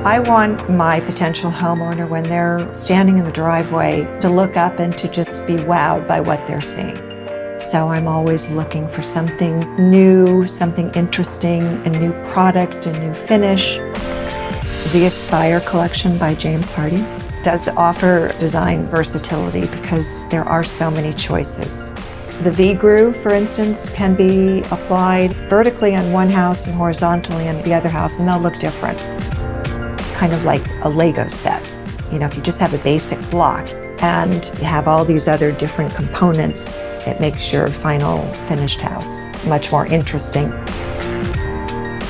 I want my potential homeowner, when they're standing in the driveway, to look up and to just be wowed by what they're seeing. So I'm always looking for something new, something interesting, a new product, a new finish. The Aspyre collection by James Hardie does offer design versatility because there are so many choices. The V-groove, for instance, can be applied vertically on one house and horizontally on the other house, and they'll look different. It's kind of like a Lego set. You know, if you just have a basic block and you have all these other different components, it makes your final finished house much more interesting.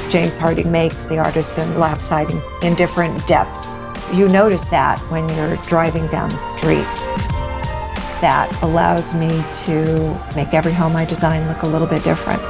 James Hardie makes the artisan lap siding in different depths. You notice that when you're driving down the street. That allows me to make every home I design look a little bit different.